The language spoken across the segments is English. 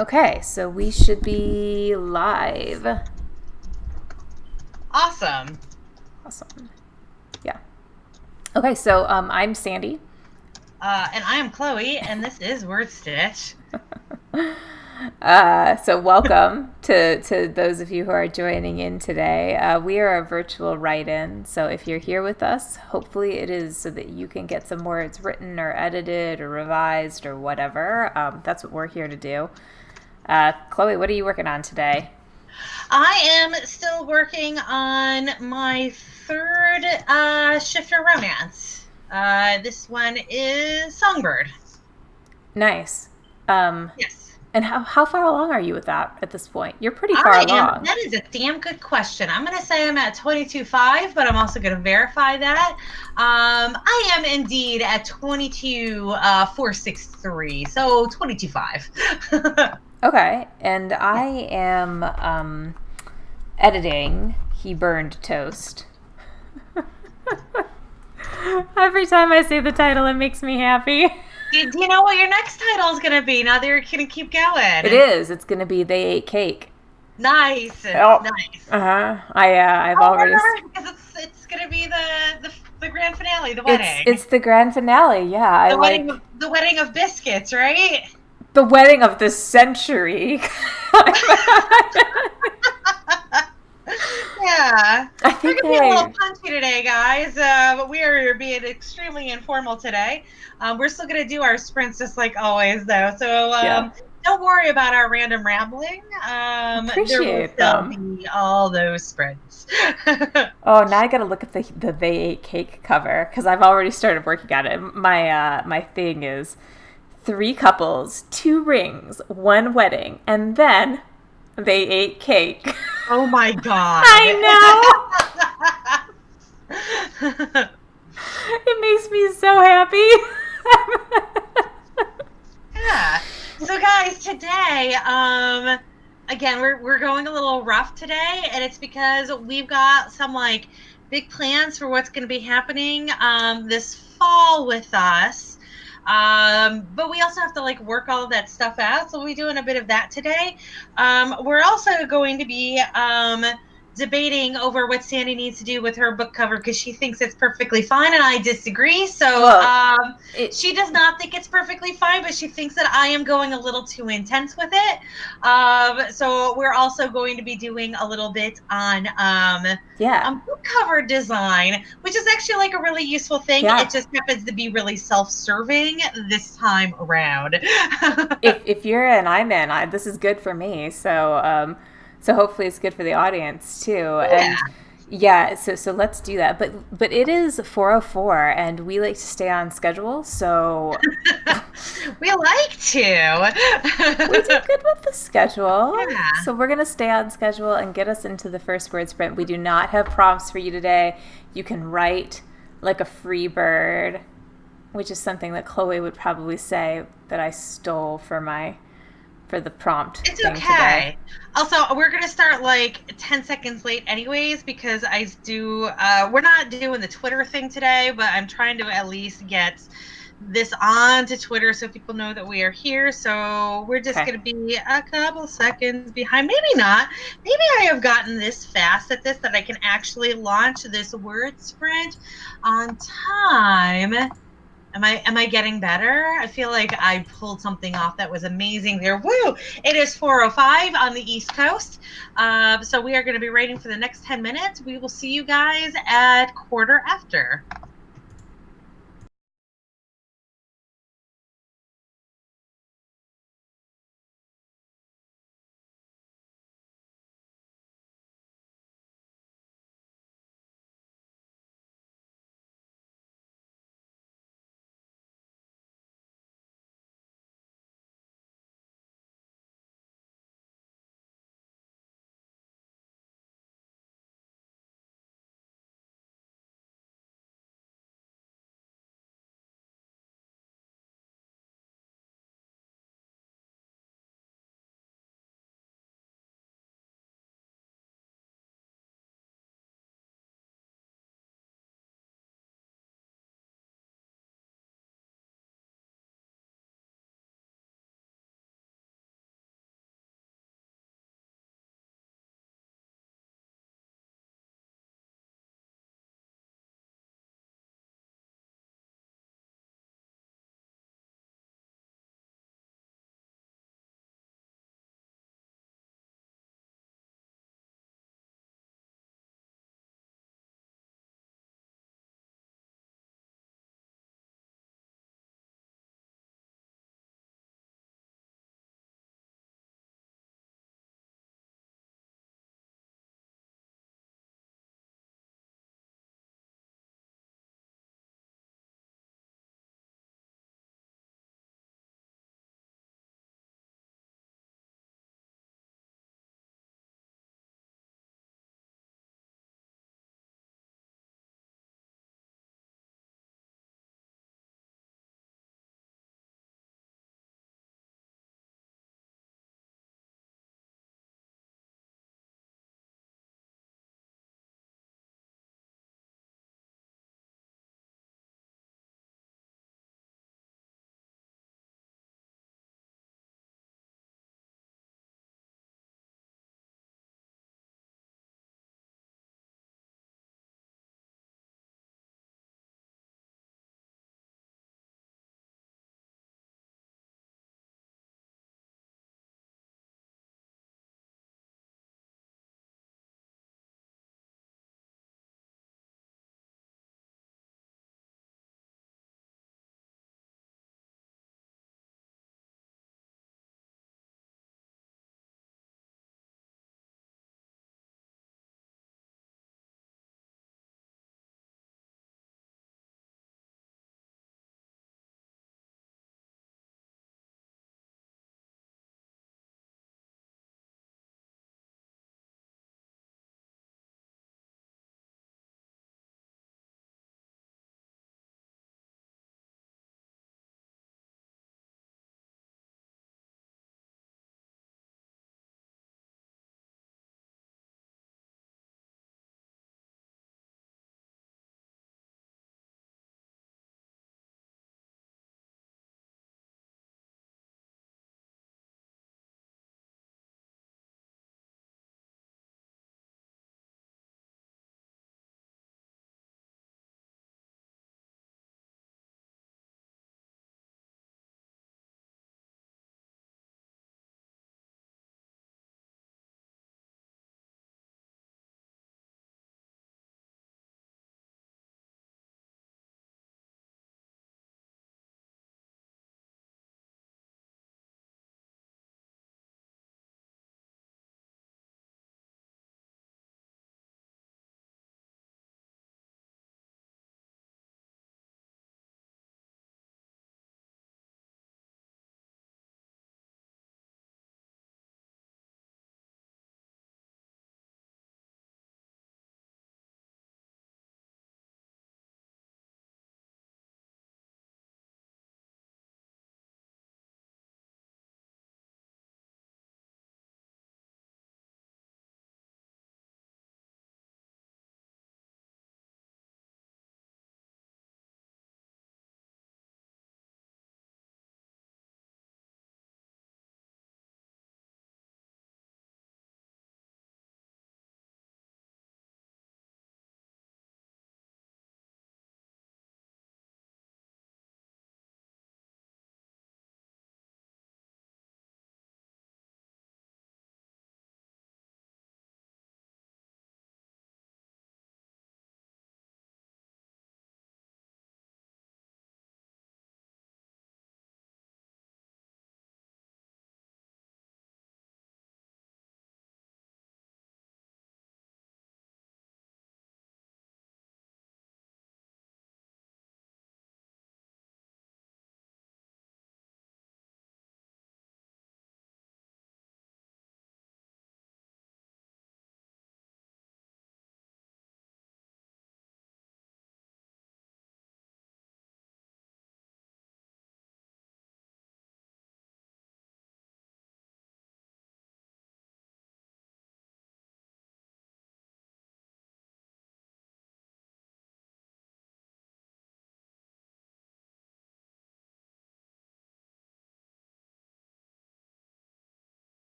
Okay, so we should be live. Awesome. Awesome. Yeah. Okay, so I'm Sandy. And I am Chloe, and this is WordStitch. So welcome to those of you who are joining in today. We are a virtual write-in, so if you're here with us, hopefully it is so that you can get some words written or edited or revised or whatever. That's what we're here to do. Chloe, what are you working on today? I am still working on my third shifter romance. This one is Songbird. Nice. Um, Yes. and how far along are you with that at this point? You're pretty far along. That is a damn good question. I'm going to say I'm at 22.5, but I'm also going to verify that. I am indeed at 22.463, so 22.5. Okay, and I am editing He Burned Toast. Every time I say the title, it makes me happy. Do you know what your next title is going to be now that you're going to keep It going? is. It's going to be They Ate Cake. Nice. Oh, Nice. uh-huh. I've Oh, already. because it's going to be the grand finale, the It's wedding. it's the grand finale. Yeah, I like The wedding of biscuits, right? the wedding of the century. Yeah. I We're think going to be a little they. punchy today, guys, but we are being extremely informal today. We're still going to do our sprints just like always, though. So Yeah, don't worry about our random rambling. There will appreciate still them. be all those sprints. Oh, now I gotta look at the They Ate Cake cover because I've already started working on it. My thing is three couples, two rings, one wedding, and then they ate cake. Oh my God. I know. It makes me so happy. Yeah. So guys, today, again, we're going a little rough today, and it's because we've got some like big plans for what's going to be happening this fall with us. But we also have to like work all of that stuff out. So we'll be doing a bit of that today. We're also going to be debating over what Sandy needs to do with her book cover because she thinks it's perfectly fine, and I disagree. So Well, it she does not think it's perfectly fine, but she thinks that I am going a little too intense with it. So we're also going to be doing a little bit yeah, on book cover design, which is actually like a really useful thing. yeah. It just happens to be really self-serving this time around. If you're in, I'm in. This is good for me. So hopefully it's good for the audience too. And Yeah, yeah, so let's do that. But it is 4:04, and we like to stay on schedule. So we like we do to. good with the schedule. Yeah. So we're gonna stay on schedule and get us into the first word sprint. We do not have prompts for you today. You can write like a free bird, which is something that Chloe would probably say that I stole for the prompt It's thing today. okay. Also, we're gonna start like 10 seconds late anyways because we're not doing the Twitter thing today, but I'm trying to at least get this on to Twitter so people know that we are here. So we're just Okay. gonna be a couple seconds behind. Maybe not. Maybe I have gotten this fast at this that I can actually launch this word sprint on time. Am I getting better? I feel like I pulled something off that was amazing there. Woo! It is 4:05 on the East Coast. So we are going to be waiting for the next 10 minutes. We will see you guys at quarter after.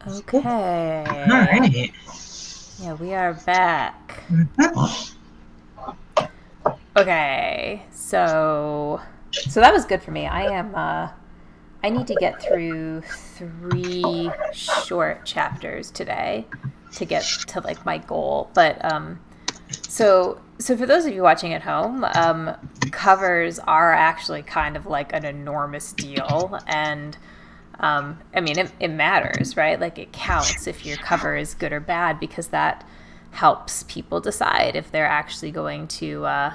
Okay. All right. Yeah, we are back. Mhm. Okay. So that was good for me. I need to get through 3 short chapters today to get to like my goal. But so for those of you watching at home, covers are actually kind of like an enormous deal, and I mean, it matters, right? Like it counts if your cover is good or bad because that helps people decide if they're actually going to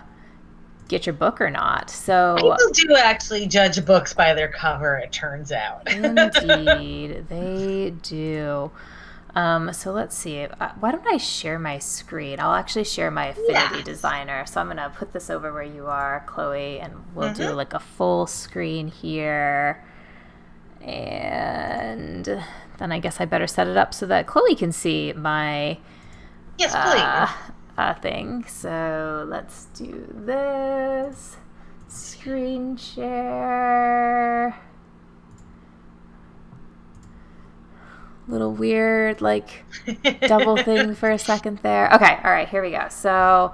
get your book or not. So, People do actually judge books by their cover, it turns out. indeed, they do. So let's see. Why don't I share my screen? I'll actually share my Affinity Yes. Designer. So I'm going to put this over where you are, Chloe, and we'll do Mhm. like a full screen here. And then I guess I better set it up so that Chloe can see my Yes, please. thing. So let's do this. Screen share. Little weird, like, double thing for a second there. Okay, all right, here we go. So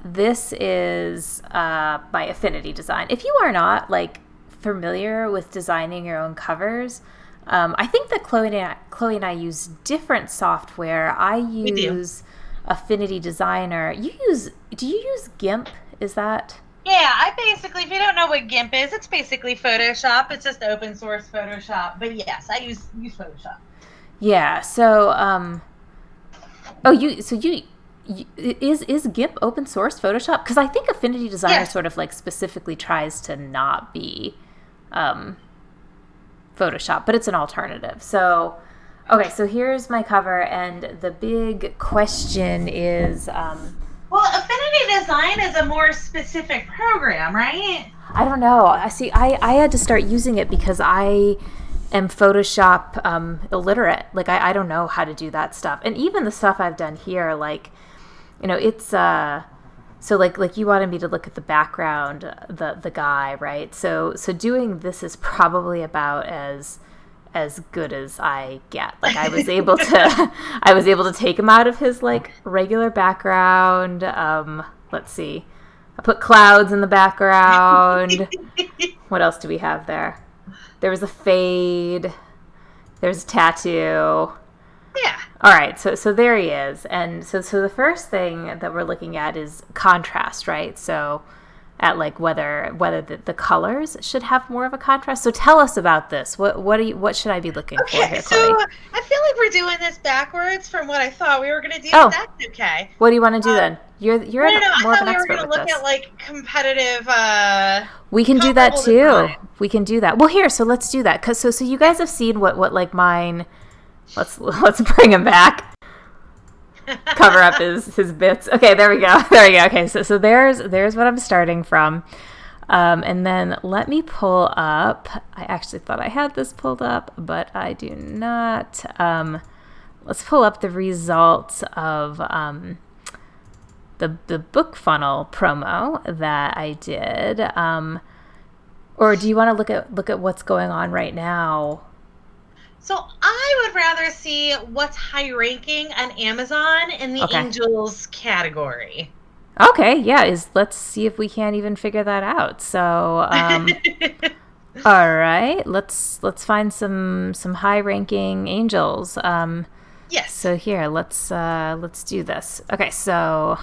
this is my Affinity design. If you are not, like, familiar with designing your own covers, I think that Chloe and I use different software. I We do. use Affinity Designer. Do you use GIMP? Is that? Yeah, I basically, if you don't know what GIMP is, it's basically Photoshop. It's just open source Photoshop. But yes, I use Photoshop. Yeah. So, oh, is GIMP open source Photoshop? Because I think Affinity Designer Yes. sort of like specifically tries to not be Photoshop, but it's an alternative. So, okay, so here's my cover, and the big question is, Well, Affinity Design is a more specific program, right? I don't know. I had to start using it because I am Photoshop illiterate. Like I don't know how to do that stuff, and even the stuff I've done here, like, it's so like you wanted me to look at the background, the guy, right? So doing this is probably about as good as I get. Like I was able to take him out of his like regular background. Let's see. I put clouds in the background. What else do we have there? There was a fade. There's a tattoo. Yeah. All right, so there he is, and so the first thing that we're looking at is contrast, right? So, at like whether the colors should have more of a contrast. So tell us about this. What should I be looking for Okay, here, so Chloe? I feel like we're doing this backwards from what I thought we were going to do, but Oh, that's okay. what do you want to do then? You're No, I more of thought an we were expert going to with look this. at like competitive, We can do that comparable too. design. We can do that. Well, here, so let's do that. Cause so you guys have seen what like mine. Let's bring him back. Cover up his bits. Okay, there we go. There we go. Okay, so there's what I'm starting from. And then let me pull up. I actually thought I had this pulled up, but I do not. Let's pull up the results of the book funnel promo that I did. Or do you want to look at what's going on right now? So I would rather see what's high ranking on Amazon in the Okay. Angels category. Okay, yeah, let's see if we can't even figure that out. So, all right, let's find some high ranking angels. Yes. So here, let's do this. Okay, so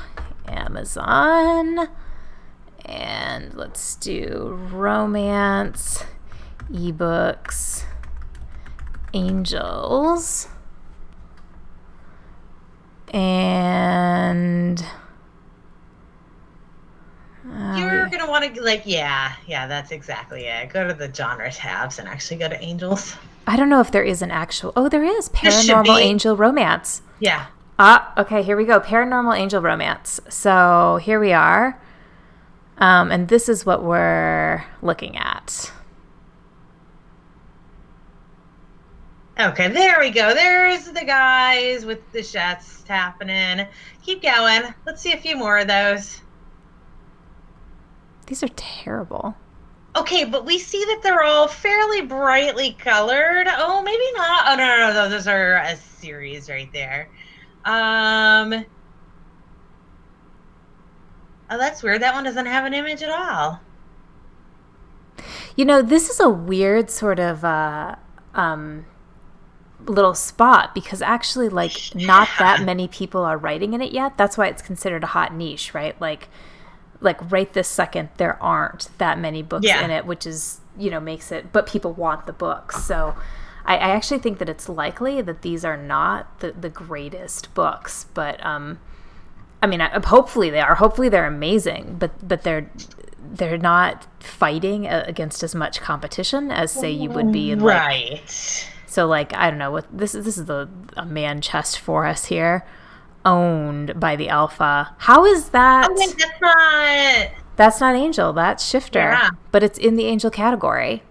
Amazon, and let's do romance, ebooks, angels, and You're going to want to, like, yeah, that's exactly it. Go to the genre tabs and actually go to Angels. I don't know if there is an actual. Oh, there is This should paranormal be. angel romance. Yeah. Okay, here we go. Paranormal angel romance. So here we are. And this is what we're looking at. Okay, there we go. There's the guys with the chest happening. Keep going. Let's see a few more of those. These are terrible. Okay, but we see that they're all fairly brightly colored. Oh, maybe not. Oh, no. Those are a series right there. Oh, that's weird. That one doesn't have an image at all. This is a weird sort of little spot because actually, like, not that Yeah. many people are writing in it yet. That's why it's considered a hot niche, right? Like right this second, there aren't that many books in Yeah. it, which is, makes it, but people want the books. So I actually think that it's likely that these are not the greatest books, but I mean, hopefully they are. Hopefully they're amazing, but they're not fighting against as much competition as say you would be in like. Right. So like I don't know what this is a man chest for us here, owned by the alpha. How is Oh, wait, that? that's not. That's not Angel. That's Shifter, Yeah. but it's in the Angel category.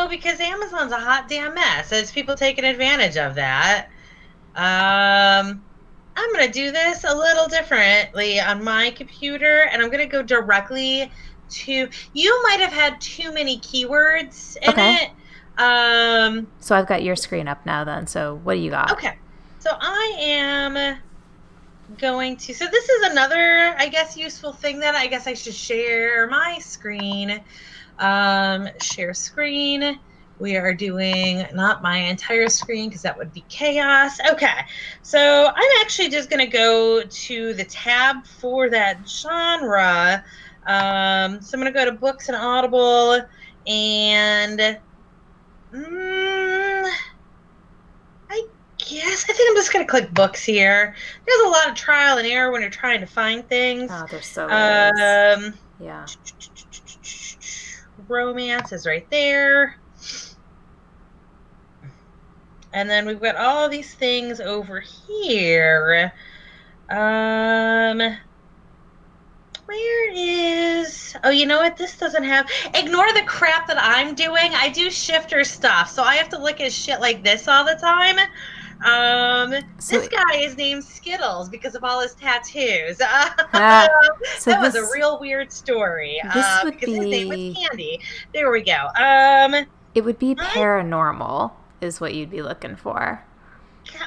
Because Amazon's a hot damn mess. It's people taking advantage of that. I'm going to do this a little differently on my computer, and I'm going to go directly to. You might have had too many keywords in Okay. it. Um, So I've got your screen up now. Then, so what do you got? okay. So I am going to. So this is another, I guess, useful thing that I guess I should share my screen. Share screen. We are doing not my entire screen because that would be chaos. Okay, so I'm actually just going to go to the tab for that genre. So I'm going to go to books and Audible, and I guess I think I'm just going to click books here. There's a lot of trial and error when you're trying to find things. Oh, there so is. Um, Yeah. Romance is right there. And then we've got all these things over here. Where is... Oh, you know what? This doesn't have... Ignore the crap that I'm doing. I do shifter stuff, so I have to look at shit like this all the time. So, This guy is named Skittles because of all his tattoos. so That was a this real weird story this would because his name was be Candy. There we go. it would be I paranormal is what you'd be looking for.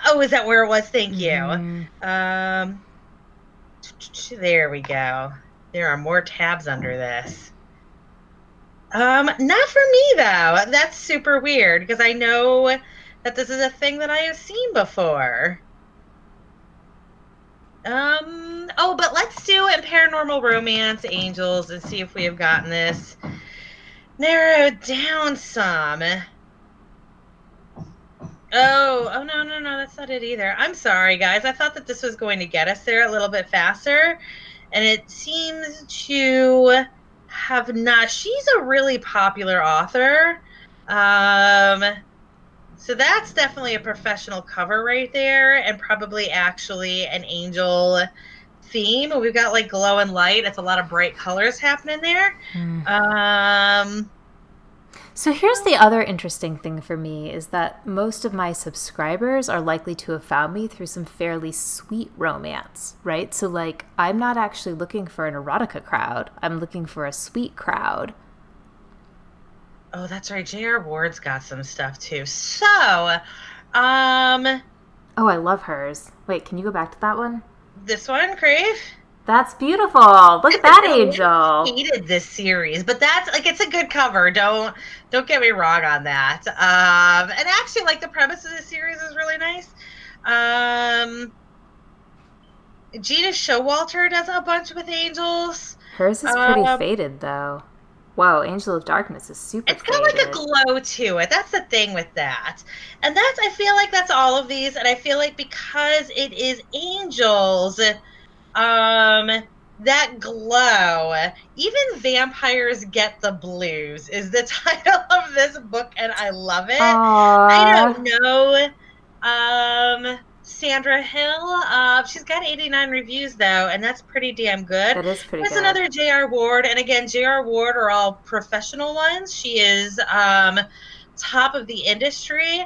Oh, is that where it was? Thank you. Mm-hmm. There we go. There are more tabs under this. Not for me though. That's super weird because I know that this is a thing that I have seen before. But let's do it paranormal romance, angels, and see if we have gotten this narrowed down some. Oh no, that's not it either. I'm sorry, guys. I thought that this was going to get us there a little bit faster, and it seems to have not. She's a really popular author. So that's definitely a professional cover right there, and probably actually an angel theme. We've got like glow and light. It's a lot of bright colors happening there. So here's the other interesting thing for me is that most of my subscribers are likely to have found me through some fairly sweet romance, right? So like I'm not actually looking for an erotica crowd. I'm looking for a sweet crowd. Oh, that's right. J.R. Ward's got some stuff too. So, um, Oh, I love hers. Wait, can you go back to that one? this one, Crave. That's beautiful. Look at that I angel. hated this series, but that's like it's a good cover. Don't get me wrong on that. And actually, like the premise of the series is really nice. Gina Showalter does a bunch with angels. Hers is pretty faded though. Whoa, Angel of Darkness is super It's got faded. like a glow to it. That's the thing with that. And I feel like that's all of these. And I feel like because it is angels, that glow, even vampires get the blues is the title of this book, and I love it. I Aww. don't know. Sandra Hill, she's got 89 reviews though, and that's pretty damn good. That is pretty There's good. another J.R. Ward, and again, J.R. Ward are all professional ones. She is top of the industry.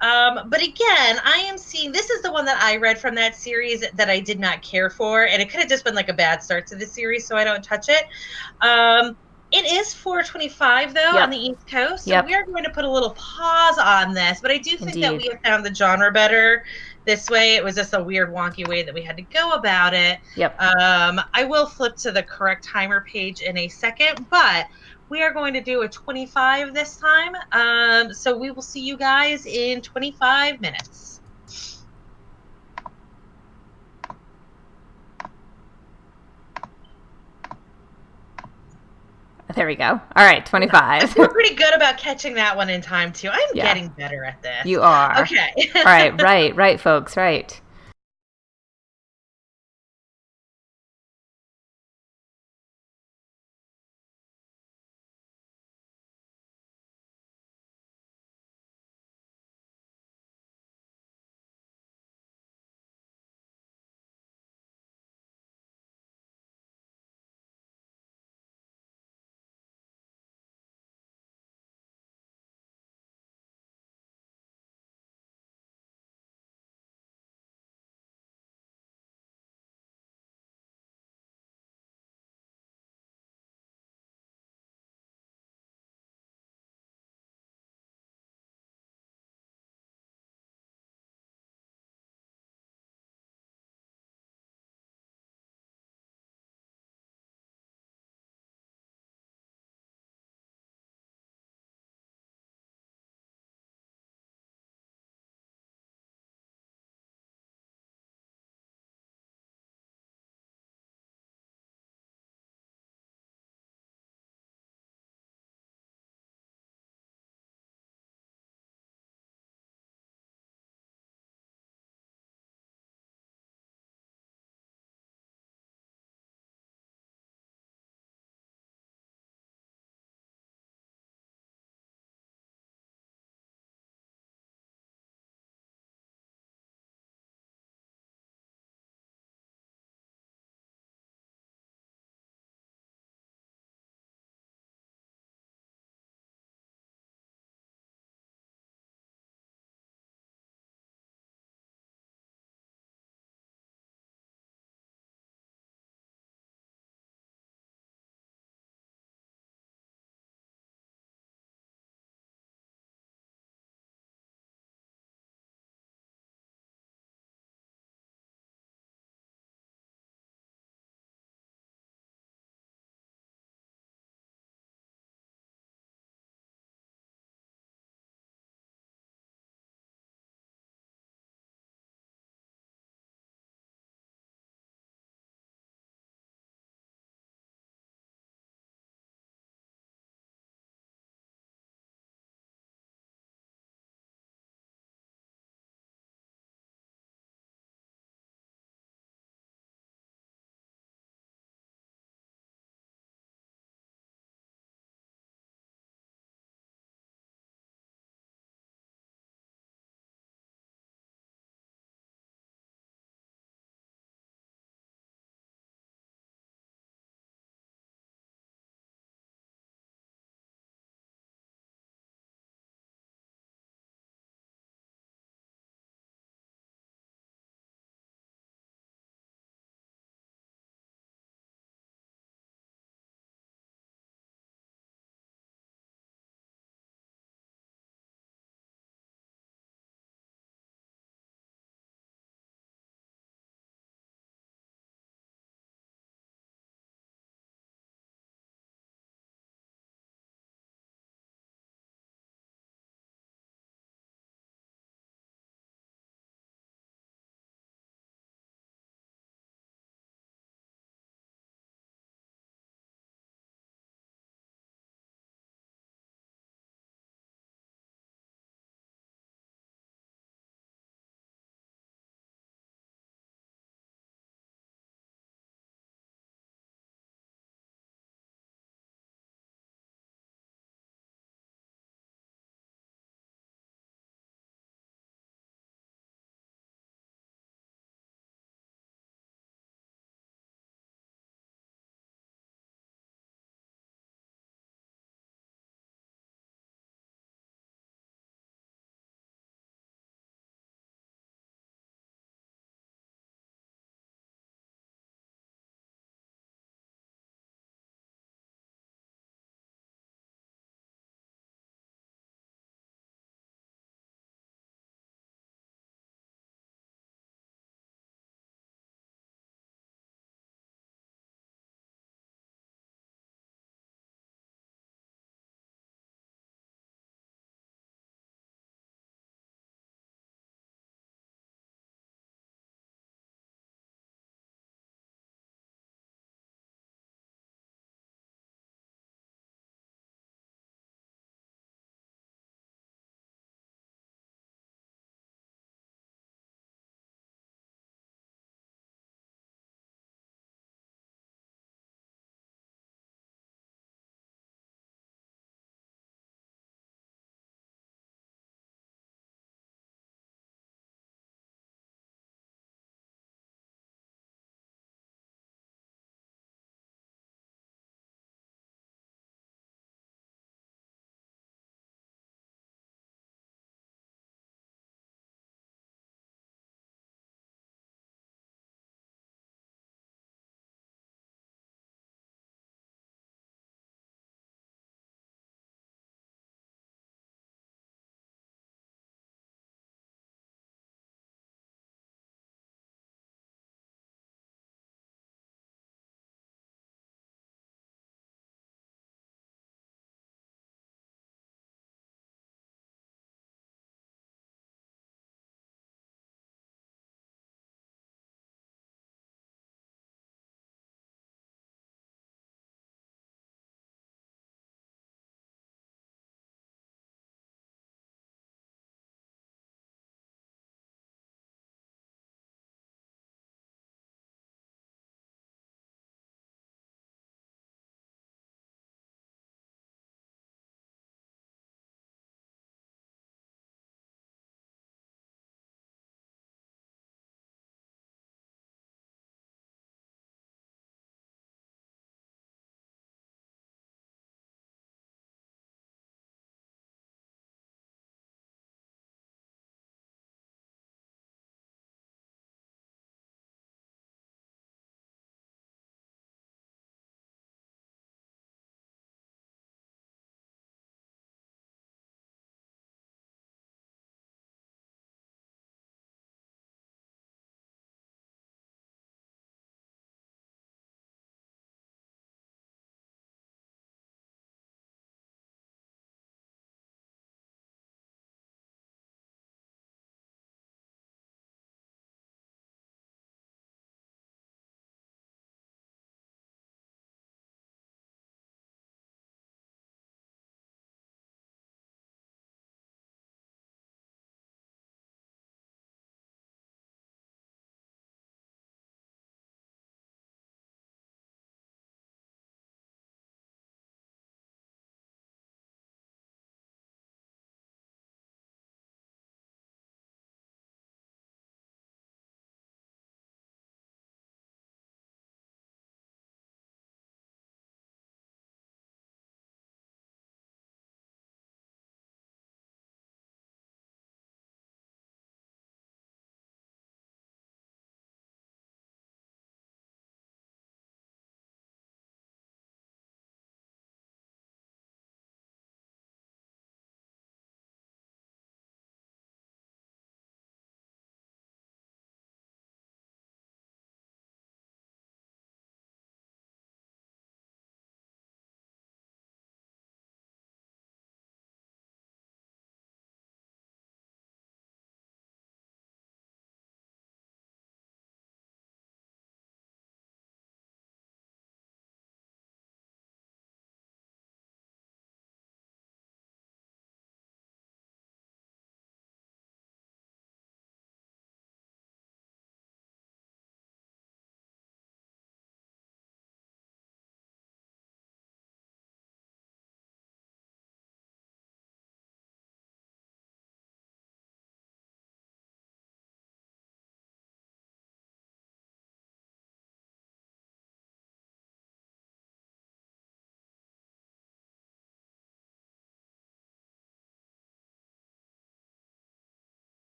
But again, I am seeing this is the one that I read from that series that I did not care for, and it could have just been like a bad start to the series, so I don't touch it. It is 4:25 though on Yep. the East Coast, so Yep. we are going to put a little pause on this. But I do think that we Indeed. have found the genre better this way. It was just a weird, wonky way that we had to go about it. Yep. I will flip to the correct timer page in a second, but we are going to do a 25 this time. So we will see you guys in 25 minutes. There we go. All right, 25. I feel pretty good about catching that one in time too. I'm Yeah. getting better at this. You are. Okay. All right, right, folks, right.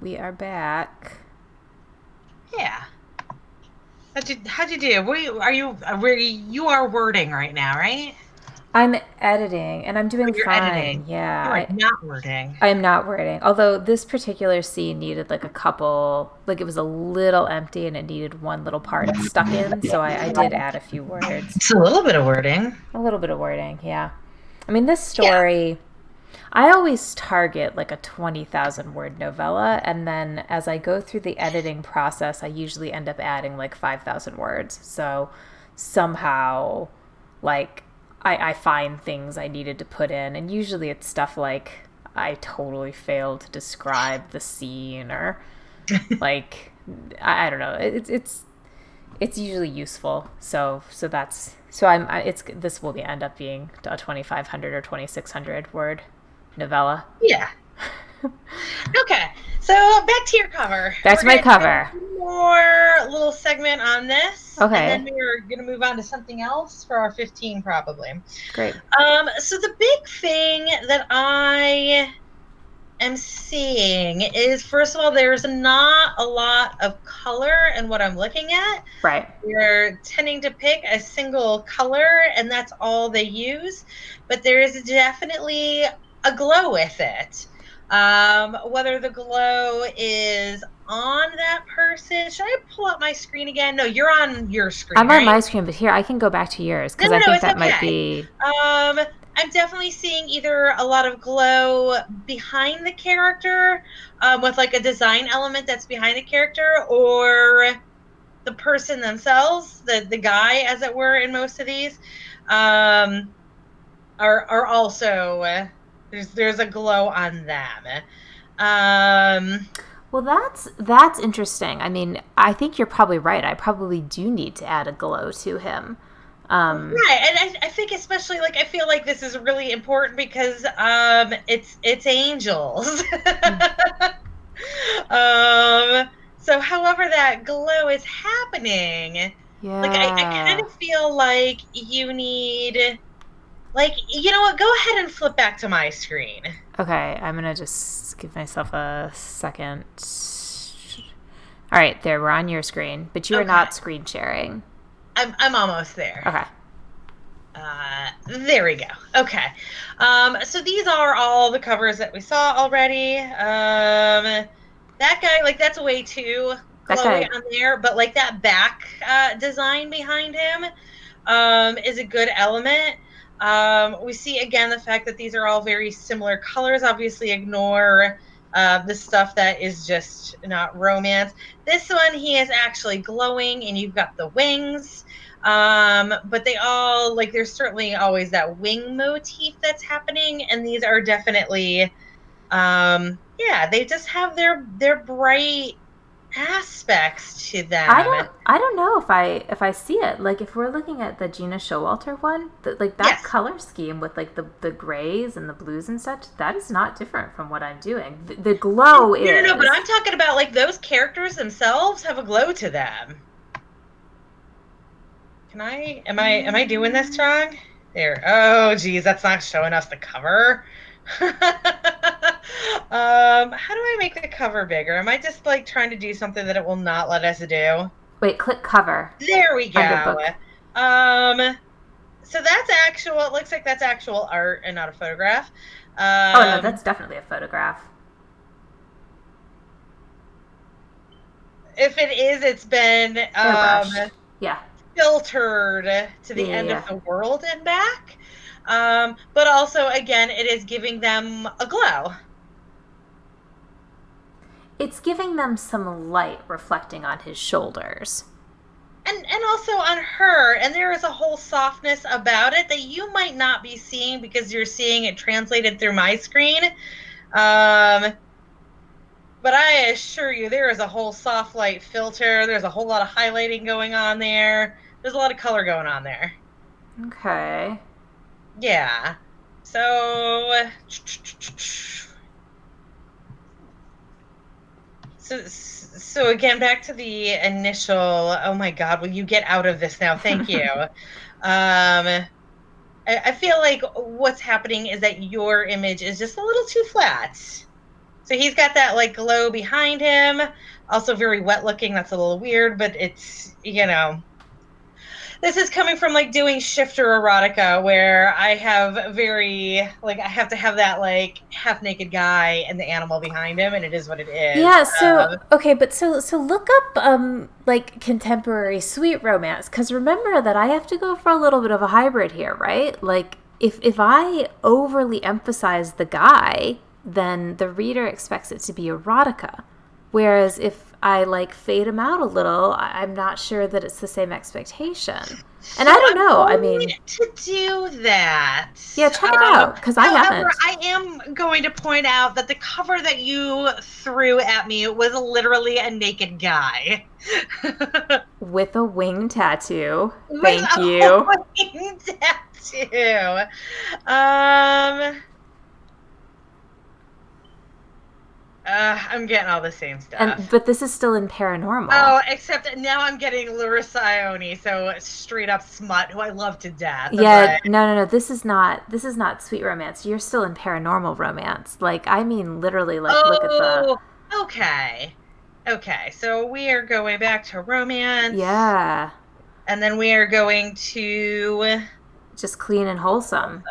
we are back. Yeah. How'd you do? You are wording right now, right? I'm editing and I'm Or doing you're editing. fine. Yeah, You are not wording. I am not wording. Although this particular scene needed like a couple, like it was a little empty and it needed one little part stuck in. So I did add a few words. It's a little bit of wording. A little bit of wording, yeah. I mean, this Yeah. story, I always target like a 20,000 word novella. And then as I go through the editing process, I usually end up adding like 5,000 words. So somehow, like, I find things I needed to put in. And usually it's stuff like I totally failed to describe the scene or like, I don't know. It's usually useful. This will end up being a 2,500 or 2,600 word novella. Yeah. Okay. So back to your cover. That's my cover. One more little segment on this. Okay. And then we're going to move on to something else for our 15 probably. Great. So the big thing that I am seeing is, first of all, there's not a lot of color in what I'm looking at. Right. They're tending to pick a single color, and that's all they use. But there is definitely a glow with it. Whether the glow is on that person. Should I pull up my screen again? No, you're on your screen. I'm on my screen, but here I can go back to yours because I think that might be. I'm definitely seeing either a lot of glow behind the character, with like a design element that's behind the character, or the person themselves, the guy, as it were, in most of these, are also there's a glow on them. Well, that's interesting. I mean, I think you're probably right. I probably do need to add a glow to him. Right, and I think especially, like, I feel like this is really important because it's angels. So however that glow is happening, Yeah. like I kind of feel like you need, like, you know what? Go ahead and flip back to my screen. Okay, I'm gonna just give myself a second. All right, there, we're on your screen, but you are not screen sharing. I'm almost there. Okay. There we go. Okay. So these are all the covers that we saw already. That guy, like, that's way too glowy on there, but like that back design behind him is a good element. We see again the fact that these are all very similar colors. Obviously, ignore the stuff that is just not romance. This one, he is actually glowing, and you've got the wings. But they all, like, there's certainly always that wing motif that's happening, and these are definitely, they just have their bright aspects to them. I don't know if I see it. Like, if we're looking at the Gina Showalter one, that color scheme with like the grays and the blues and such, that is not different from what I'm doing. The glow is no, but I'm talking about, like, those characters themselves have a glow to them. Am I doing this wrong? There. Oh, geez, that's not showing us the cover. How do I make the cover bigger? Am I just, like, trying to do something that it will not let us do? Wait, click cover. There we go. So that's actual. It looks like that's actual art and not a photograph. Oh no, that's definitely a photograph. If it is, it's been filtered to the end of the world and back. But also, again, it is giving them a glow. It's giving them some light reflecting on his shoulders. And also on her, and there is a whole softness about it that you might not be seeing because you're seeing it translated through my screen. But I assure you, there is a whole soft light filter. There's a whole lot of highlighting going on there. There's a lot of color going on there. Okay. Yeah. So again, back to the initial, oh my God, will you get out of this now? Thank you. I feel like what's happening is that your image is just a little too flat. So he's got that like glow behind him. Also very wet looking. That's a little weird, but it's, this is coming from like doing shifter erotica where I have I have to have that like half naked guy and the animal behind him, and it is what it is. Yeah, so okay, but so look up like contemporary sweet romance, cuz remember that I have to go for a little bit of a hybrid here, right? Like if I overly emphasize the guy, then the reader expects it to be erotica. Whereas if I like fade him out a little, I'm not sure that it's the same expectation. And So I don't know. I mean, to do that. yeah, check it out because I However, haven't. I am going to point out that the cover that you threw at me was literally a naked guy. With a wing tattoo. With Thank a you. wing tattoo. I'm getting all the same stuff. But this is still in paranormal. Oh, except now I'm getting Larissa Ione, so straight up smut, who I love to death. Yeah, But... no. This is not sweet romance. You're still in paranormal romance. Like I mean literally like look at the okay. Okay, so we are going back to romance. yeah. And then we are going to Just clean and wholesome.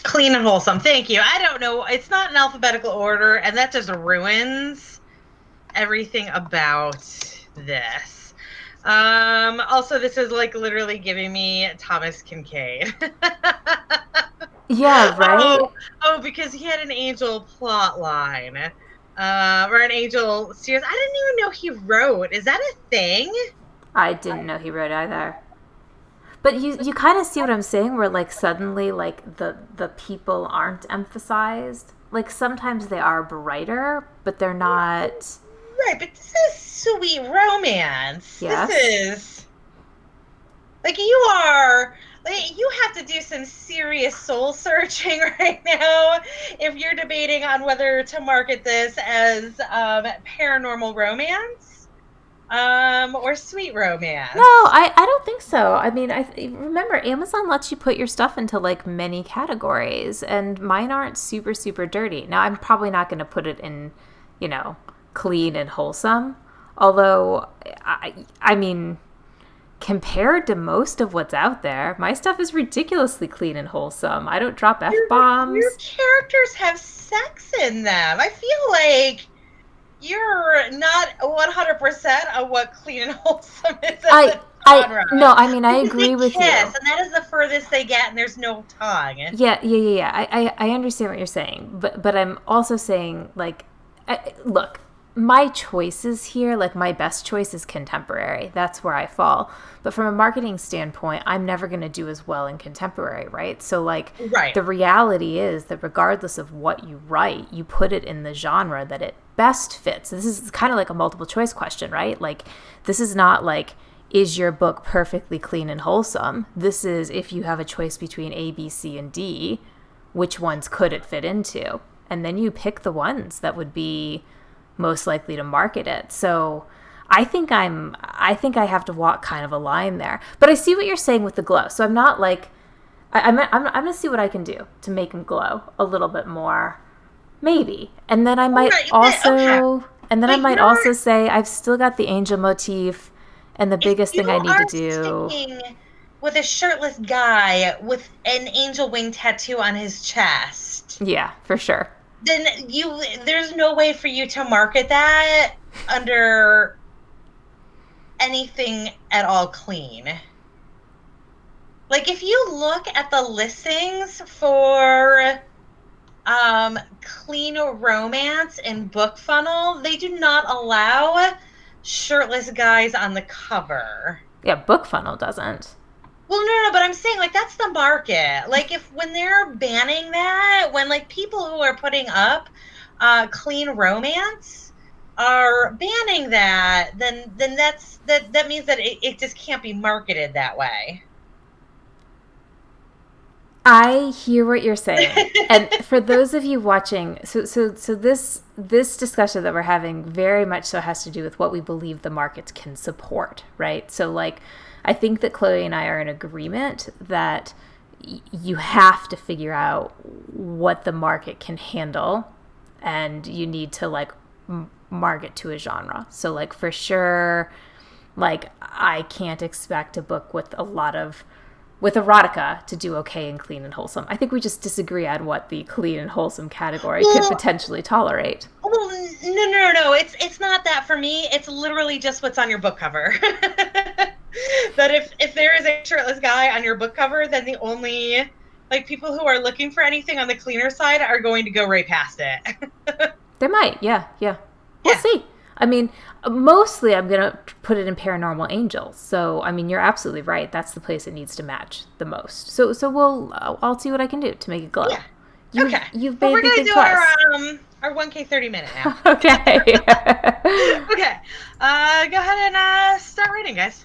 Clean and wholesome. Thank you. I don't know. It's not in alphabetical order, and that just ruins everything about this. Also, this is like literally giving me Thomas Kincaid. Yeah, right? Oh, because he had an angel plot line. Or an angel series. I didn't even know he wrote. Is that a thing? I didn't know he wrote either. But you kind of see what I'm saying where like suddenly like the people aren't emphasized. Like sometimes they are brighter, but they're not. Right, but this is sweet romance. Yes. This is like you have to do some serious soul searching right now if you're debating on whether to market this as paranormal romance or sweet romance. No, I don't think so. I mean, I remember Amazon lets you put your stuff into like many categories, and mine aren't super dirty. Now, I'm probably not going to put it in, clean and wholesome. Although, I mean, compared to most of what's out there, my stuff is ridiculously clean and wholesome. I don't drop F-bombs. Your characters have sex in them. I feel like you're not 100% of what clean and wholesome is. No, I mean, I agree with you. And that is the furthest they get, and there's no tongue. Yeah. I understand what you're saying, but I'm also saying, like, look, my choices here, like my best choice is contemporary. That's where I fall. But from a marketing standpoint, I'm never going to do as well in contemporary, right? So like the reality is that regardless of what you write, you put it in the genre that it best fits. This is kind of like a multiple choice question, right? Like this is not like, is your book perfectly clean and wholesome? This is if you have a choice between A, B, C, and D, which ones could it fit into? And then you pick the ones that would be most likely to market it. So I think I have to walk kind of a line there. But I see what you're saying with the glow. So I'm not like I'm going to see what I can do to make them glow a little bit more, maybe. And then I might also say I've still got the angel motif, and the biggest thing I need to do with a shirtless guy with an angel wing tattoo on his chest. Yeah, for sure. Then there's no way for you to market that under anything at all clean. Like if you look at the listings for clean romance in BookFunnel, they do not allow shirtless guys on the cover. Yeah, BookFunnel doesn't. Well, no, but I'm saying, like, that's the market. Like, when they're banning that, when, like, people who are putting up clean romance are banning that, then that means that it just can't be marketed that way. I hear what you're saying. And for those of you watching, so this discussion that we're having very much so has to do with what we believe the markets can support, right? So like I think that Chloe and I are in agreement that you have to figure out what the market can handle, and you need to like market to a genre. So like for sure, like I can't expect a book with a lot of with erotica to do okay and clean and wholesome. I think we just disagree on what the clean and wholesome category could Well, potentially tolerate. well, no. It's not that for me. It's literally just what's on your book cover. That if there is a shirtless guy on your book cover, then the only like people who are looking for anything on the cleaner side are going to go right past it. There might, yeah, yeah. We'll Yeah. see. I mean, mostly I'm gonna put it in Paranormal Angels. So I mean, you're absolutely right. That's the place it needs to match the most. So we'll I'll see what I can do to make it glow. Yeah. Okay. You've Well, made we're me gonna think do twice. our 1K 30 minute now. Okay. Okay. Go ahead and start reading, guys.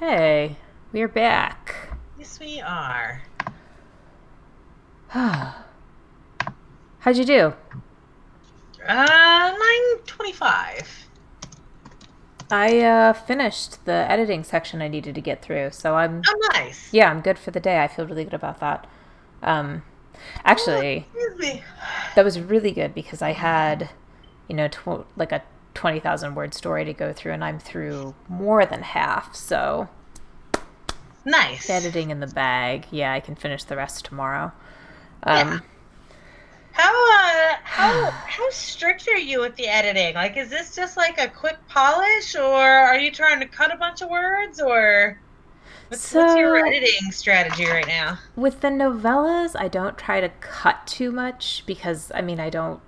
Okay, we're back. Yes, we are. How'd you do? 9:25. I finished the editing section I needed to get through, so I'm Oh, nice. I'm good for the day. I feel really good about that. Actually, Excuse me. that was really good because I had, like a 20,000 word story to go through, and I'm through more than half. So Nice. editing in the bag. Yeah, I can finish the rest tomorrow. Yeah. How strict are you with the editing? Like, is this just like a quick polish, or are you trying to cut a bunch of words, or what's your editing strategy right now? With the novellas, I don't try to cut too much because I don't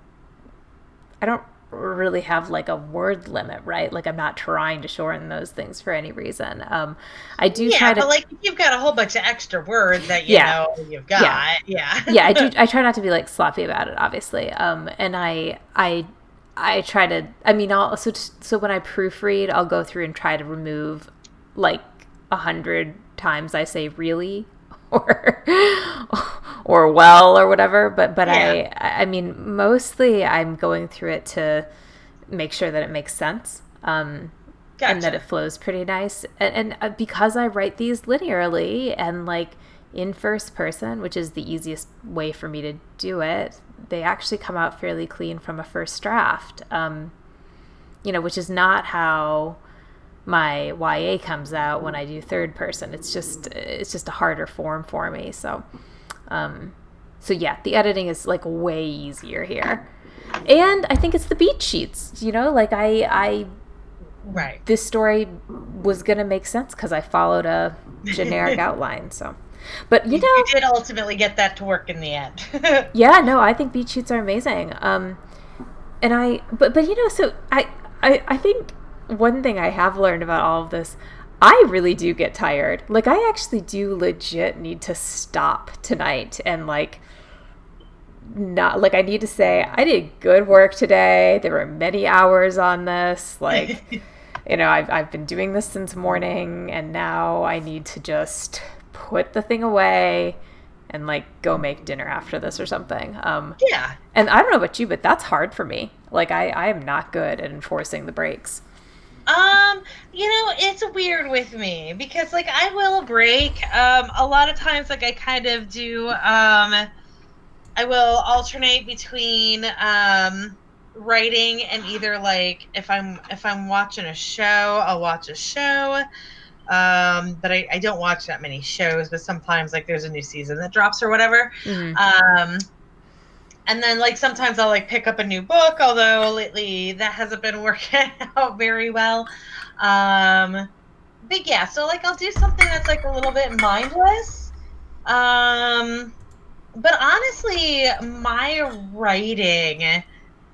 really have like a word limit, right? Like I'm not trying to shorten those things for any reason. I do try to, but like if you've got a whole bunch of extra words that you've got, yeah, I try not to be like sloppy about it, obviously. And I try to, so when I proofread, I'll go through and try to remove like 100 times I say really or well or whatever, but yeah. I mean mostly I'm going through it to make sure that it makes sense, Gotcha. And that it flows pretty nice, and because I write these linearly and like in first person, which is the easiest way for me to do it, they actually come out fairly clean from a first draft, which is not how my YA comes out when I do third person. It's just a harder form for me. So yeah, the editing is like way easier here. And I think it's the beat sheets, like I right. This story was going to make sense because I followed a generic outline. So, but you did ultimately get that to work in the end. Yeah, no, I think beat sheets are amazing. But so I think one thing I have learned about all of this, I really do get tired. Like I actually do legit need to stop tonight and like not like I need to say I did good work today. There were many hours on this. Like, I've been doing this since morning, and now I need to just put the thing away and like go make dinner after this or something. Yeah. And I don't know about you, but that's hard for me. Like I am not good at enforcing the breaks. It's weird with me because like I will break. A lot of times like I kind of do I will alternate between writing and either like if I'm watching a show, I'll watch a show. But I don't watch that many shows, but sometimes like there's a new season that drops or whatever. Mm-hmm. And then like sometimes I'll like pick up a new book, although lately that hasn't been working out very well. But yeah, so like I'll do something that's like a little bit mindless. But honestly, my writing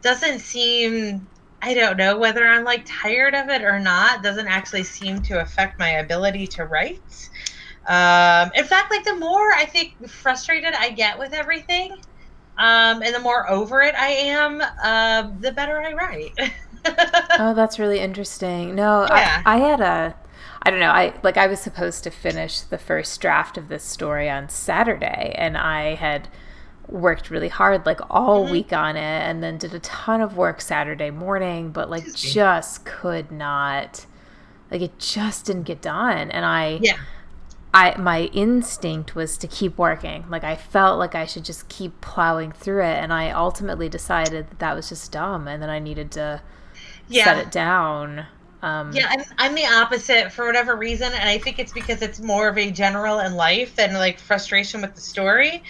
doesn't seem, I don't know whether I'm like tired of it or not, doesn't actually seem to affect my ability to write. In fact, like the more I think frustrated I get with everything, and the more over it I am, the better I write. Oh, that's really interesting. No, Yeah. I had I don't know, I was supposed to finish the first draft of this story on Saturday, and I had worked really hard like all week on it, and then did a ton of work Saturday morning, but like just could not, like it just didn't get done. And my instinct was to keep working. Like I felt like I should just keep plowing through it, and I ultimately decided that was just dumb, and then I needed to set it down. I'm the opposite for whatever reason, and I think it's because it's more of a general in life than like frustration with the story.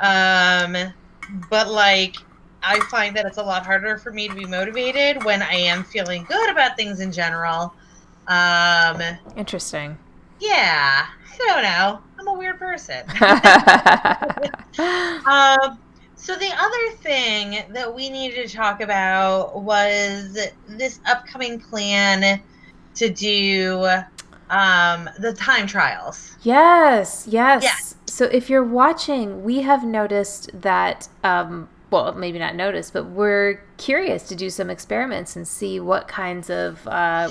But like I find that it's a lot harder for me to be motivated when I am feeling good about things in general. Interesting. Yeah, I don't know. I'm a weird person. So the other thing that we needed to talk about was this upcoming plan to do the time trials. Yes. So if you're watching, we have noticed that well, maybe not notice, but we're curious to do some experiments and see what kinds of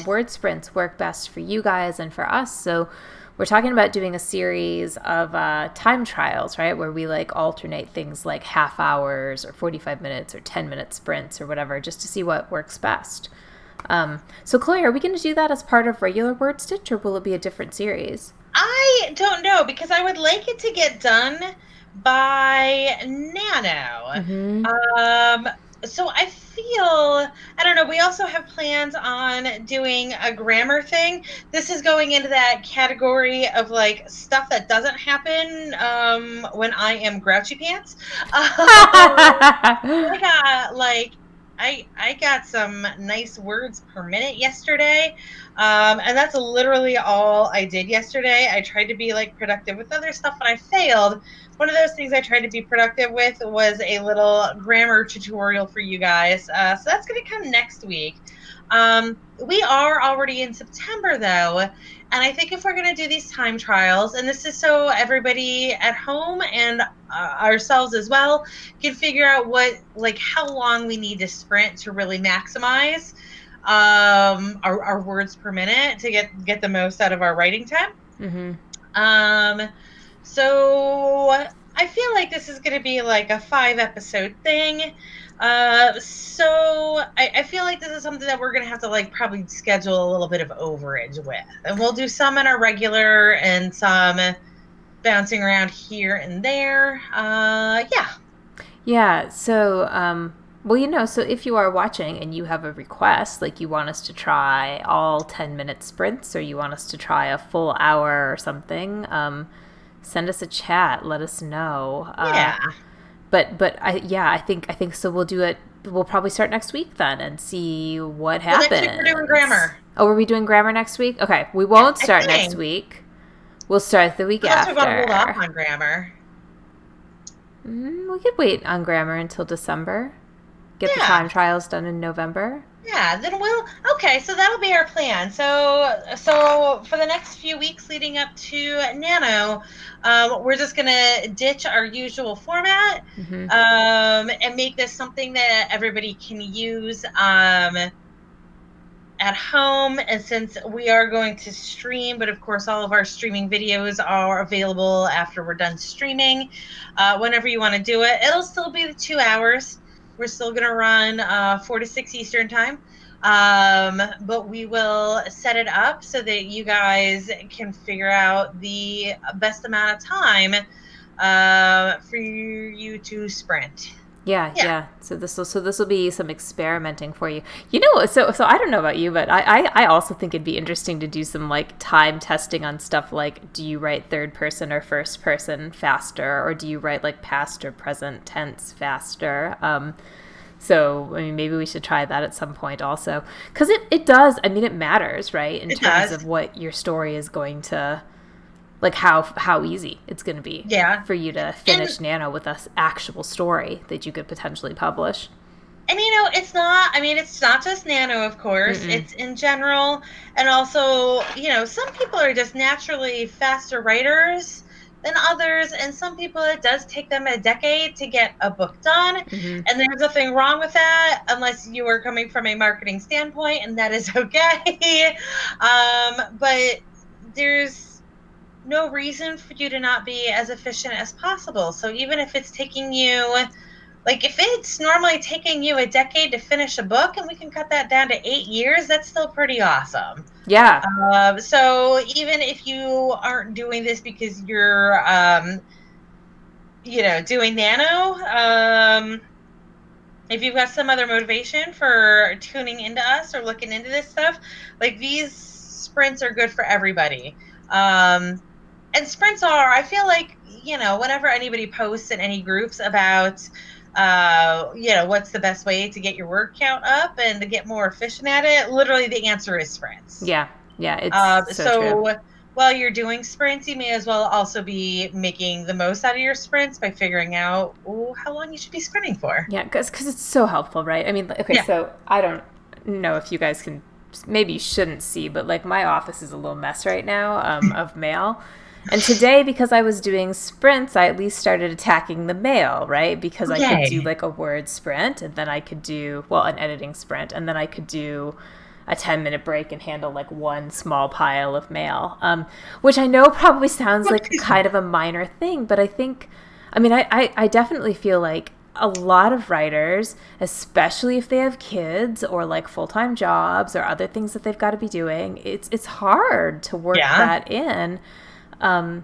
word sprints work best for you guys and for us. So we're talking about doing a series of time trials, right? Where we like alternate things like half hours or 45 minutes or 10-minute sprints or whatever, just to see what works best. So Chloe, are we going to do that as part of regular WordStitch, or will it be a different series? I don't know, because I would like it to get done by Nano. Mm-hmm. So I feel, I don't know, we also have plans on doing a grammar thing. This is going into that category of like stuff that doesn't happen when I am grouchy pants. I got like I got some nice words per minute yesterday. And that's literally all I did yesterday. I tried to be like productive with other stuff, and I failed. One of those things I tried to be productive with was a little grammar tutorial for you guys. So that's going to come next week. We are already in September though, and I think if we're going to do these time trials, and this is so everybody at home and ourselves as well can figure out how long we need to sprint to really maximize our words per minute to get the most out of our writing time. Mm-hmm. So I feel like this is going to be like a 5-episode thing. So I feel like this is something that we're going to have to like probably schedule a little bit of overage with, and we'll do some in our regular and some bouncing around here and there. Yeah. So, well, so if you are watching and you have a request, like you want us to try all 10-minute sprints, or you want us to try a full hour or something, send us a chat. Let us know. Yeah. But I think so. We'll do it. We'll probably start next week then and see what happens. Next week we're doing grammar. Oh, are we doing grammar next week? Okay, we won't start next week. We'll start the week after. We're going to hold off on grammar. We could wait on grammar until December. Get the time trials done in November. Yeah, then okay, so that'll be our plan. So for the next few weeks leading up to Nano, we're just going to ditch our usual format and make this something that everybody can use at home. And since we are going to stream, but of course all of our streaming videos are available after we're done streaming, whenever you want to do it, it'll still be the 2 hours. We're still going to run 4 to 6 Eastern time, but we will set it up so that you guys can figure out the best amount of time for you to sprint. Yeah. So this will be some experimenting for you. So I don't know about you, but I also think it'd be interesting to do some like time testing on stuff like, do you write third person or first person faster, or do you write like past or present tense faster? So I mean, maybe we should try that at some point also, because it does. I mean, it matters, right? In terms of what your story is going to. Like how easy it's going to be for you to finish Nano with an actual story that you could potentially publish. And it's not just Nano, of course. Mm-mm. It's in general. And also, some people are just naturally faster writers than others. And some people, it does take them a decade to get a book done. Mm-hmm. And there's nothing wrong with that, unless you are coming from a marketing standpoint, and that is okay. But there's no reason for you to not be as efficient as possible. So even if it's taking you, if it's normally taking you a decade to finish a book, and we can cut that down to 8 years, that's still pretty awesome. Yeah. So even if you aren't doing this because you're, doing Nano, if you've got some other motivation for tuning into us or looking into this stuff, like these sprints are good for everybody. And sprints I feel like, whenever anybody posts in any groups about, what's the best way to get your word count up and to get more efficient at it, literally the answer is sprints. Yeah. It's so true. While you're doing sprints, you may as well also be making the most out of your sprints by figuring out how long you should be sprinting for. Yeah, because it's so helpful, right? I mean, okay, So I don't know if you guys can, maybe you shouldn't see, but like my office is a little mess right now of mail. And today, because I was doing sprints, I at least started attacking the mail, right? Because I could do Okay. like a word sprint, and then I could do, well, an editing sprint, and then I could do a 10-minute break and handle like one small pile of mail, which I know probably sounds like kind of a minor thing, but I think, I mean, I definitely feel like a lot of writers, especially if they have kids or like full-time jobs or other things that they've got to be doing, it's hard to work Yeah. that in. Um,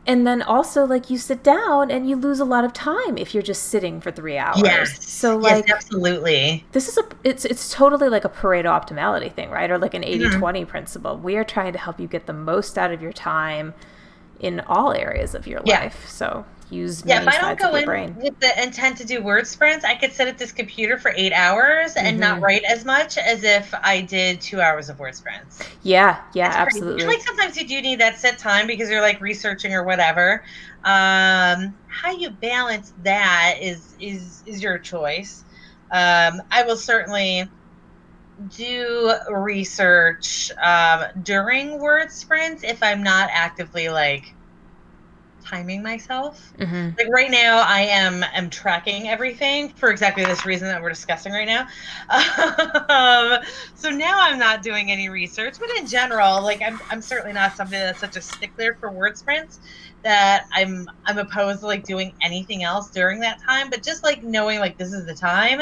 and then also, like, you sit down and you lose a lot of time if you're just sitting for 3 hours. Yes. So, Yes, like, absolutely. this is it's totally like a Pareto optimality thing, right? Or like an 80-20 Hmm. principle. We are trying to help you get the most out of your time in all areas of your Yeah. life. So, use Yeah, if many I don't sides of go your in brain. with the intent to do word sprints, I could sit at this computer for 8 hours and not Mm-hmm. write as much as if I did 2 hours of word sprints. Yeah, yeah, It's crazy. And absolutely. like sometimes you do need that set time because you're like researching or whatever. How you balance that is your choice. I will certainly do research during word sprints if I'm not actively like timing myself. Mm-hmm. Like right now, I am tracking everything for exactly this reason that we're discussing right now. So now I'm not doing any research, but in general, like I'm certainly not somebody that's such a stickler for word sprints that I'm opposed to like doing anything else during that time. But just like knowing like this is the time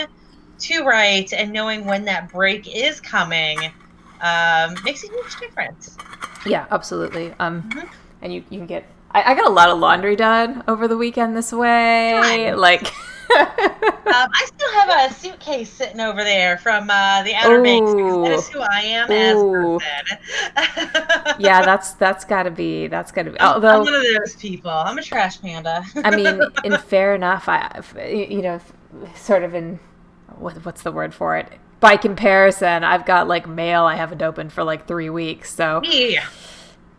to write and knowing when that break is coming makes a huge difference. Yeah, absolutely. Mhm. And you can get. I got a lot of laundry done over the weekend this way. Nice. Like, I still have a suitcase sitting over there from the Outer Banks because that is oh, who I am as a oh, person. yeah. That's gotta be. That's gotta be. I'm Although, one of those people. I'm a trash panda. I mean, in fair enough, sort of in what's the word for it? By comparison, I've got like mail I haven't opened for like 3 weeks. So Yeah.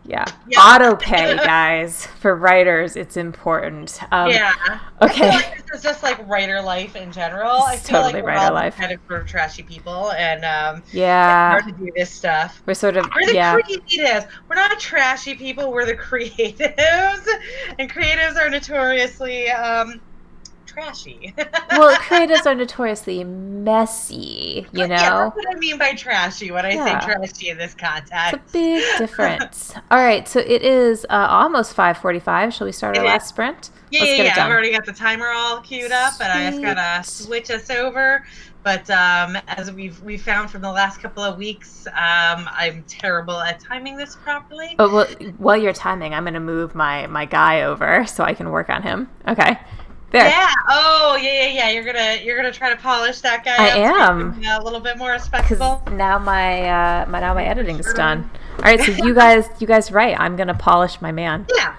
yeah, Yep. auto pay, guys, for writers, it's important. Yeah. I feel Okay, like this is just like writer life in general. this I is feel like totally we're writer all just life. kind of sort of trashy people, and it's hard Yeah, to do this stuff. we're sort of We're the yeah. creatives. We're not trashy people. We're the creatives, and creatives are notoriously trashy. Well, creatives are notoriously messy, you Yeah, that's know? what I mean by trashy when I say Yeah. trashy in this It's a context. big difference. All right, so it is almost 5:45. Shall we start our It is. last sprint? Yeah, Let's yeah, get it yeah. I've done. already got the timer all queued up, and I just gotta Sweet. switch us over. But as we've found from the last couple of weeks, I'm terrible at timing this properly. Oh, well, while you're timing, I'm going to move my guy over so I can work on him. Okay. There. Yeah. Oh, yeah, yeah, yeah. You're gonna try to polish that I guy up to make am. him a little bit more Because respectable. now my Make editing's sure. done. All right, so you guys write. I'm going to polish my man. Yeah.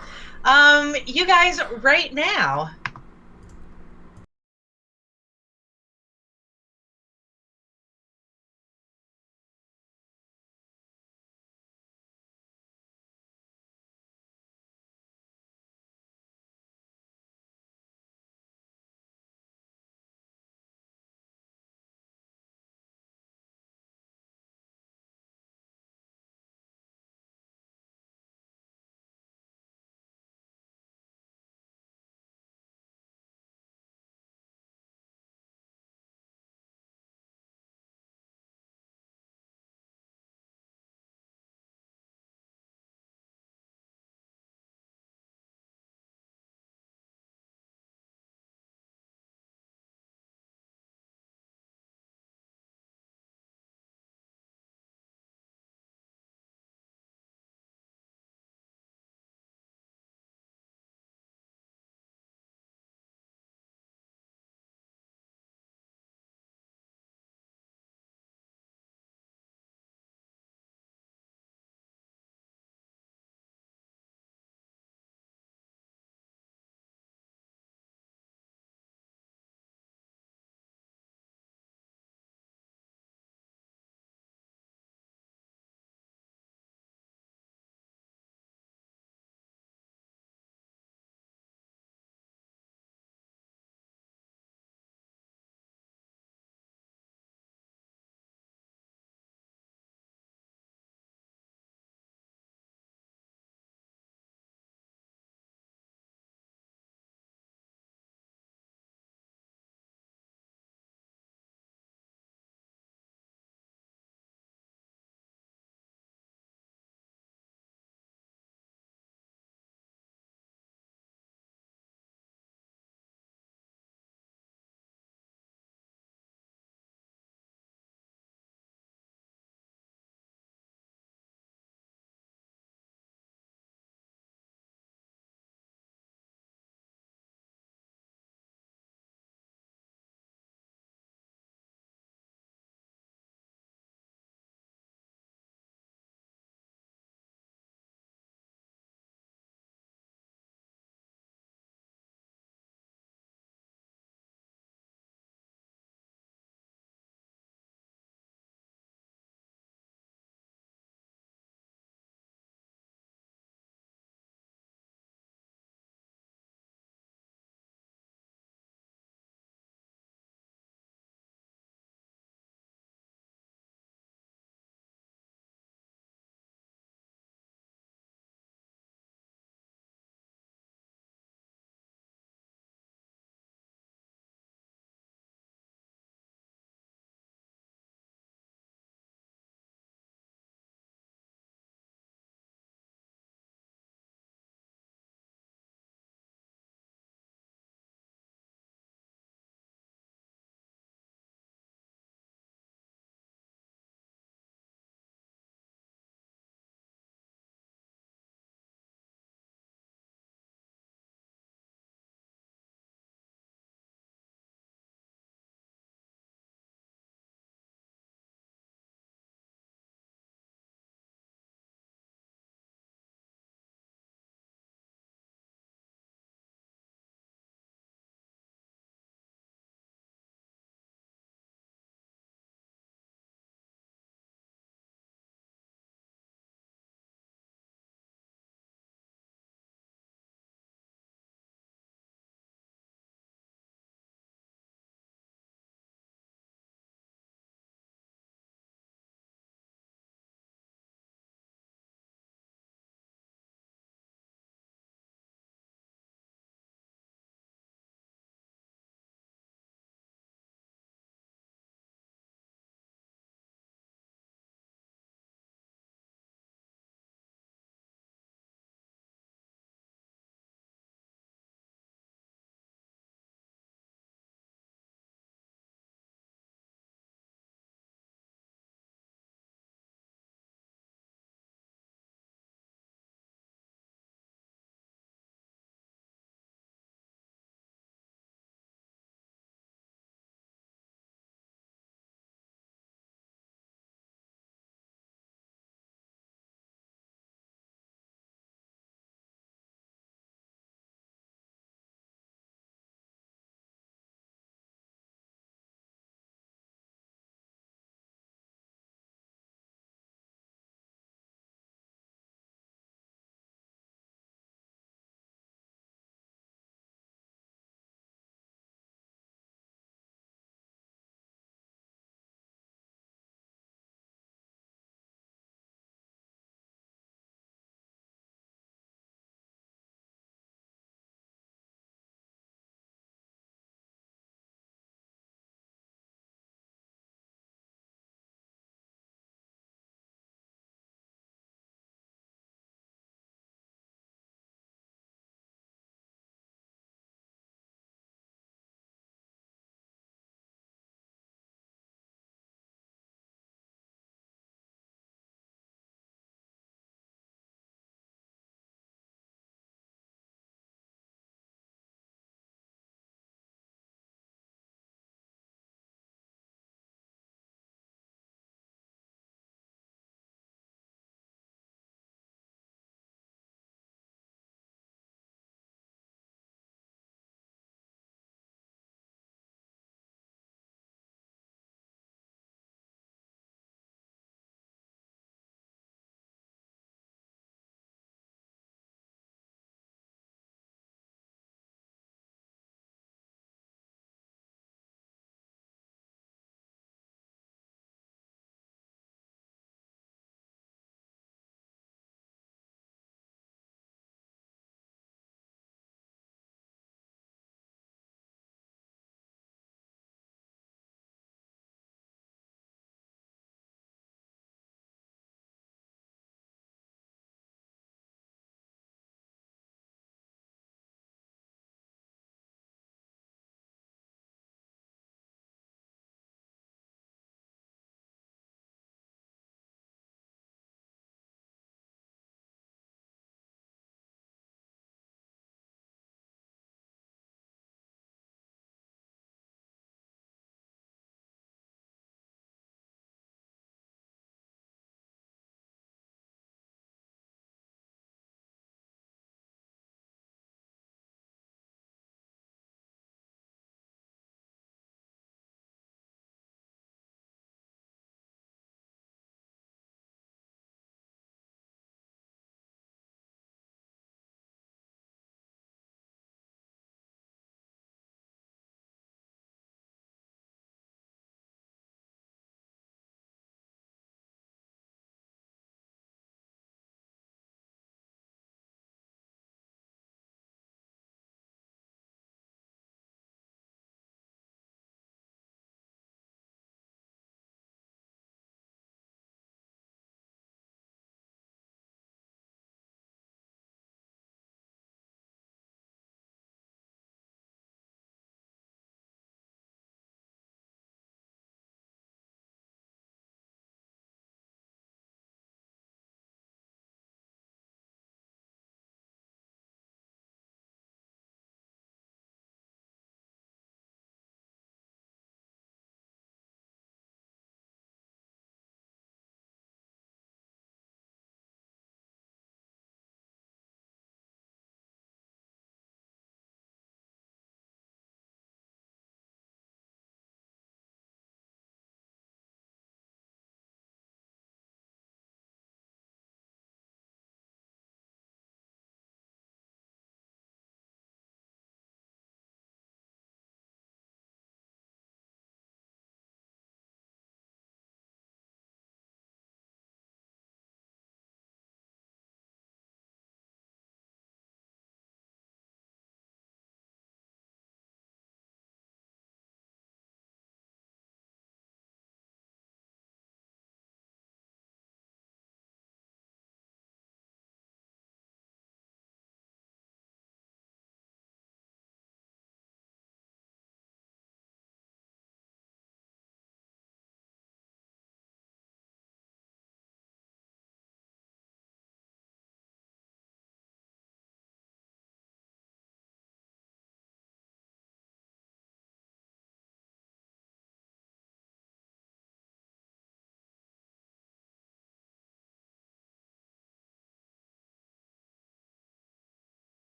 You guys, right now.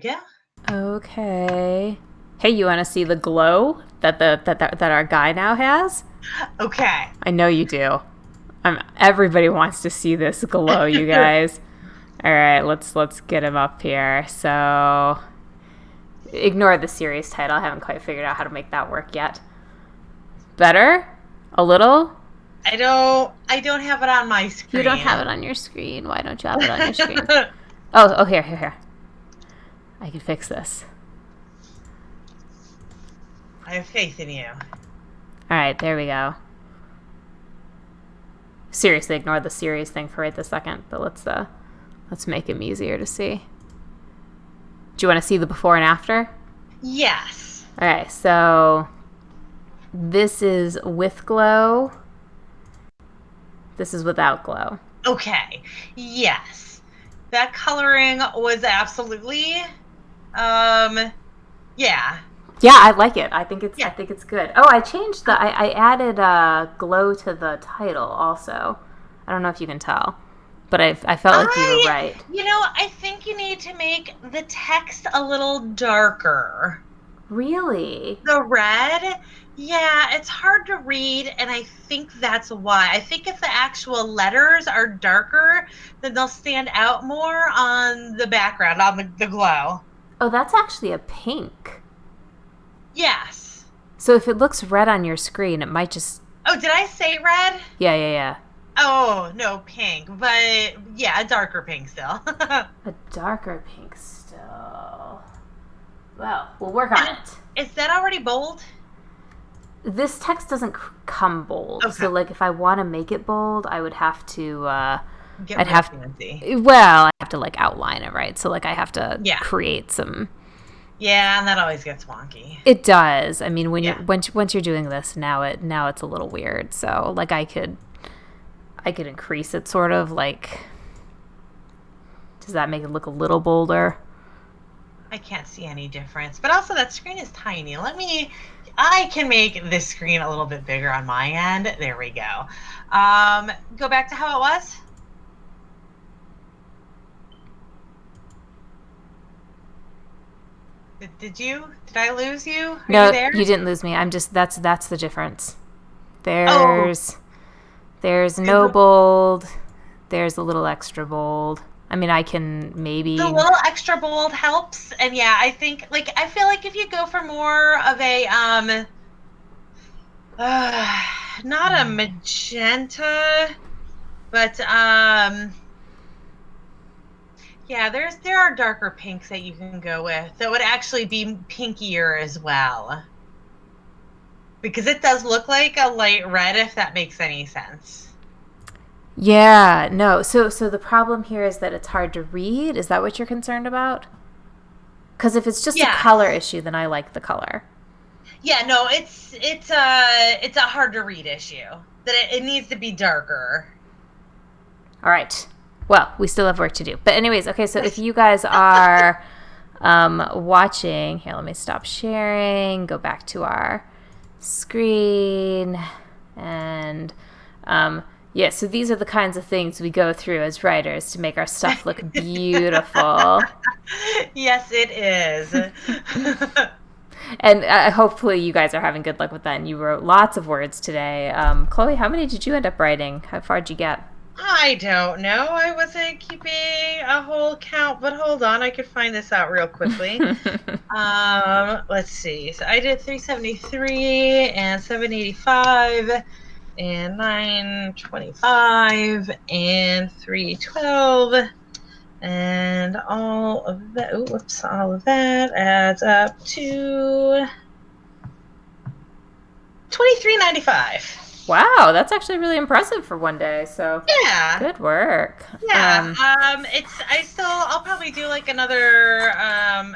go. Okay. Hey, you want to see the glow that our guy now has? Okay. I know you do. Everybody wants to see this glow, you guys. All right, let's get him up here. So, ignore the series title. I haven't quite figured out how to make that work yet. Better? A little? I don't have it on my screen. You don't have it on your screen. Why don't you have it on your screen? Oh, here. I can fix this. I have faith in you. All right, there we go. Seriously, ignore the series thing for right this second, but let's make him easier to see. Do you want to see the before and after? Yes. All right, so this is with glow. This is without glow. Okay. Yes. That coloring was absolutely yeah. Yeah, I like it. I think it's good. Oh, I changed I added glow to the title also. I don't know if you can tell, but I felt like you were right. I think you need to make the text a little darker. Really? The red? Yeah, it's hard to read, and I think that's why. I think if the actual letters are darker, then they'll stand out more on the background, on the glow. Oh, that's actually a pink. Yes. So if it looks red on your screen, it might just... Oh, did I say red? Yeah. Oh, no, pink. But, yeah, a darker pink still. A darker pink still. Well, we'll work on it. Is that already bold? This text doesn't come bold. Okay. So, if I want to make it bold, I would have to... fancy. Well, I have to, outline it, right? So, I have to create some... Yeah, and that always gets wonky. It does. I mean, once you're doing this, now it's a little weird. So, I could increase it sort of, does that make it look a little bolder? I can't see any difference. But also that screen is tiny. I can make this screen a little bit bigger on my end. There we go. Go back to how it was. Did I lose you? No, you there? You didn't lose me. I'm just, that's the difference. There's no bold. There's a little extra bold. I mean, I can maybe... The little extra bold helps. And yeah, I think, I feel like if you go for more of a, not a magenta, but, yeah, there are darker pinks that you can go with that would actually be pinkier as well. Because it does look like a light red, if that makes any sense. Yeah, no. So the problem here is that it's hard to read. Is that what you're concerned about? Because if it's just a color issue, then I like the color. Yeah, no, it's a hard to read issue. That it needs to be darker. All right. Well, we still have work to do. But anyways, okay, so if you guys are watching, here, let me stop sharing, go back to our screen, and so these are the kinds of things we go through as writers to make our stuff look beautiful. Yes, it is. And hopefully you guys are having good luck with that, and you wrote lots of words today. Chloe, how many did you end up writing? How far did you get? I don't know. I wasn't keeping a whole count, but hold on. I could find this out real quickly. Let's see. So I did 373 and 785 and 925 and 312 and all of that adds up to 2395. Wow, that's actually really impressive for one day. So yeah, good work. Yeah, I'll probably do another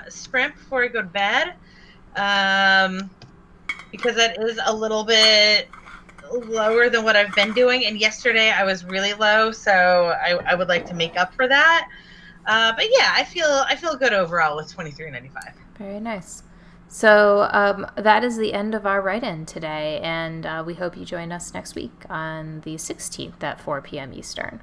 sprint before I go to bed, because that is a little bit lower than what I've been doing. And yesterday I was really low, so I would like to make up for that. But yeah, I feel good overall with 23.95. Very nice. So that is the end of our write-in today, and we hope you join us next week on the 16th at 4 p.m. Eastern.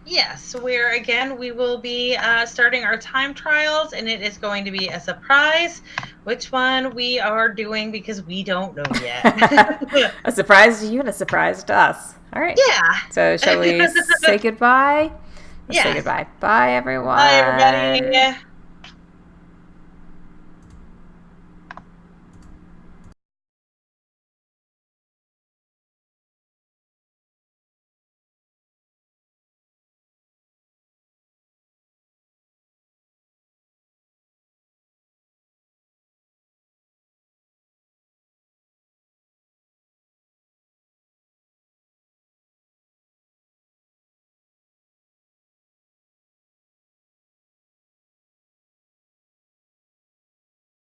Yes, where again we will be starting our time trials, and it is going to be a surprise which one we are doing because we don't know yet. A surprise to you and a surprise to us. All right. Yeah. So shall we say goodbye? Let's say Yes. goodbye. Bye, everyone. Bye, everybody.